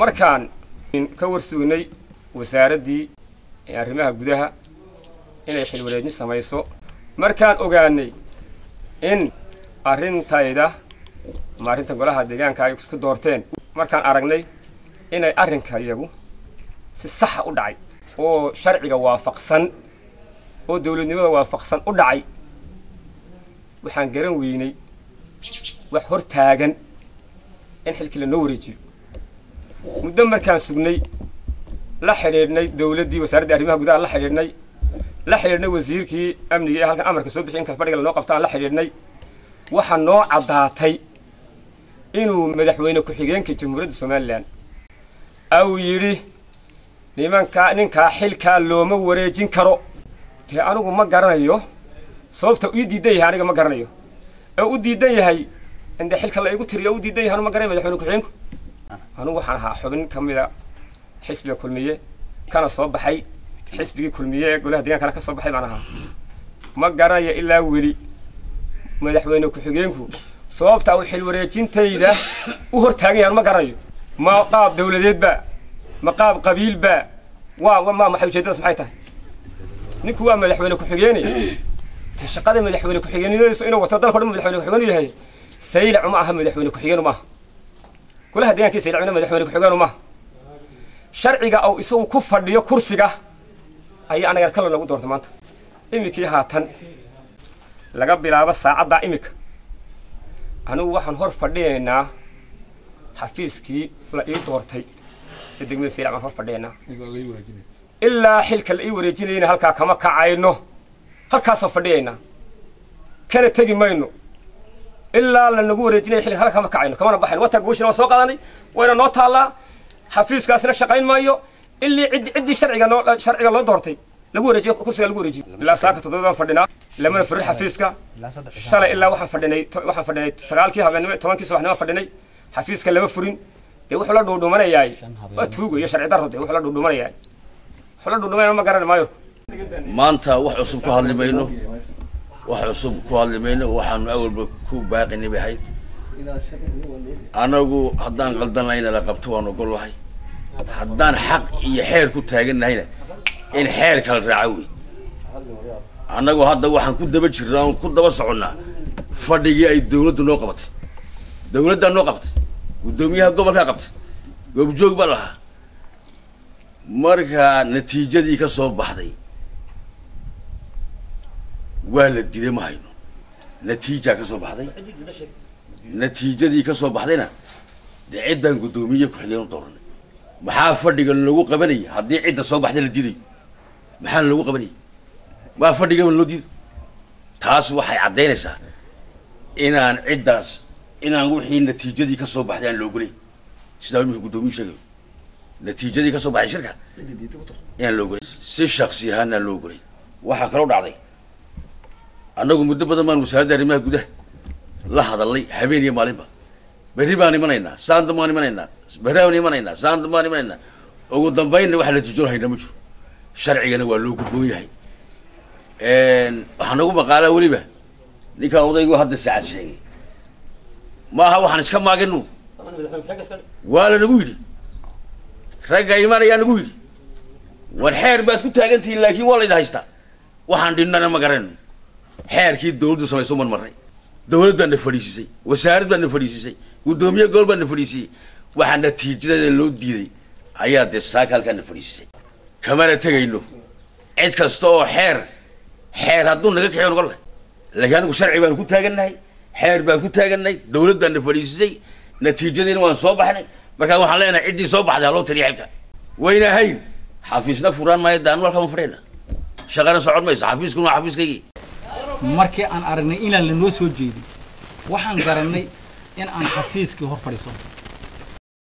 markaan ka warsugnay wasaaradii arrimaha gudaha inay xil wareejin samayso markaan ogaanay in arintayda maarinta golaha deegaanka ay isku doorteen markaan aragnay inay arrinka iyagu si sax u dhacay oo sharciga waafaqsan oo dawladnimada waafaqsan u dhacay waxaan garan weynay wax hor taagan in xilkii la noo wareejiyo muddo markaan sugnay la xiriirnay dawladdii wasaaradda arrimaha gudaha la xiriirnay wasiirkii amniga ee halkan amarka soo bixin kala fadhiga noo qabtaan la xiriirnay waxa noo cadaatay inuu madaxweyne ku-xigeenka jamhuuriyadda Soomaaliland aw yiri ninka xilka looma wareejin karo tii anigu ma garanayo sababta uu diidan yahay aniga ma garanayo oo uu diidan yahay in xilka la igu tiriyo uu diidan yahay ma garanayo madaxweyne ku-xigeenku anigu waxaan ahaa xubin kamida xisbiga kulmiye kana soo baxay xisbigii kulmiye ee golaha deegaanka ka soo baxay baan ahaa ma garanayo ilaa weli madaxweyne ku-xigeenku sababta uu xil wareejintayda u hor taagan yahay ma garanayo ma qaab dawladeedba ma qaab qabiilba waa maxay ujeedadaas maxay tahay ninku waa madaxweyne ku-xigeenay shaqada madaxweyne ku-xigeenadiisu inuu wato dalka dhan madaxweyne ku-xigeen yahay saylac uma aha madaxweyne ku-xigeen uma aha golaha deegaanka saylac madaxweyne ku-xigeen uma aha sharciga oo isagu ku fadhiyo kursiga ayaa anaga kala lagu doortay maanta imikii haatan laga bilaabo saacada imika anigu waxaan hor fadhiyeynaa xafiiskii la ii doortay degmada saylac aan hor fadhiyeynaa ilaa xilka la ii wareejinayna halka kama kacayno halkaas oo fadhiyeynaa kana tagi mayno ilaa la nagu wareejinay xilka halka kama kacayno kama baxayno wata gooshina soo qaadanay wayna noo taalaa xafiiskaasna shaqayn maayo ilaa cid sharciga loo doortay lagu wareejiyo kursiga lagu wareejiyo ilaa saaka todobaan fadhinaa lama fariir xafiiska shalay ilaa waxaan fadhinay 9kii habeenimo 10kii subaxnimo fadhinay xafiiska lama furin ee wuxuu la dhuudhumanayay waa tuugo iyo sharci darro wuxuu la dhuudhumanayay ma garan maayo maanta wax cusub ku hadlimayno waxaan awalba ku baaqinay bahay anagu haddaan qaldanayna la qabto waan ogol lahay haddaan xaq iyo xeer ku taaganahayna in xeer kala raaco wey anagu hadda waxaan ku daba jirnaa oo ku daba soconnaa fadhigii ay dawladdu noo qabatay gudoomiyaha gobolka qabtay goobjoog baa lahaa marka natiijadii ka soo baxday waa la diiday ma hayno natiija ka soo baxday natiijadii ka soo baxdayna cid baan gudoomiye ku-xigeen u dooranay maxaa fadhiga lagu qabanay haddii cidda soo baxday la diiday maxaa lagu qabanay waa fadhiga loo diiday taas waxay cadeynaysaa inaan wixii natiijadii ka soo baxday aan loo gulay sida uu gudoomiye sheegay natiijadii ka soo baxay shirka inaan loo gulay si shakhsi ahaan aan loo gulay waxa kale oo dhacday annagu muddo badan baan wasaaradda arrimaha gudaha la hadalay habeen iyo maalinba berri baan imanaynaa saanda baan imanaynaa ugu dambaynna waxa la tijoor hayna ma jiro sharcigana waa loo gudboon yahay waxaan ugu maqaalaa weliba ninka odaygu hadda saacad sheegay maaha waxaan iska maaginu waa la nagu yidhi ragga imanayaa nagu yidhi war xeer baad ku taagantihiin laakiin waa layda haystaa waxaan dhinnana ma garanayno xeerkii dawladdu samayso marmaray dawlad baan na fadhiisisay wasaarad baan na fadhiisisay gudoomiye gobol baan na fadhiisiyey waxaa natiijada loo diiday ayaa dee saaka halkaan na fadhiisisay kamana tegayno cid kasta oo xeer hadduu naga kaxeyn uga leh laakiin anigu sharci baan ku taagannahay xeer baan ku taagannahay dawlad baan na fadhiisisay natiijadiina waan soo baxnay markaa waxaan leenahay ciddii soo baxday haloo taliya xilka wayna hayn xafiisna furaan maayo daanu halkama fadhiyna shaqana socon mayso xafiiskuna waa xafiiskaygii markii aan aragnay inaan la noo soo jeedin waxaan garanay in aan xafiiskii hor fadhiiso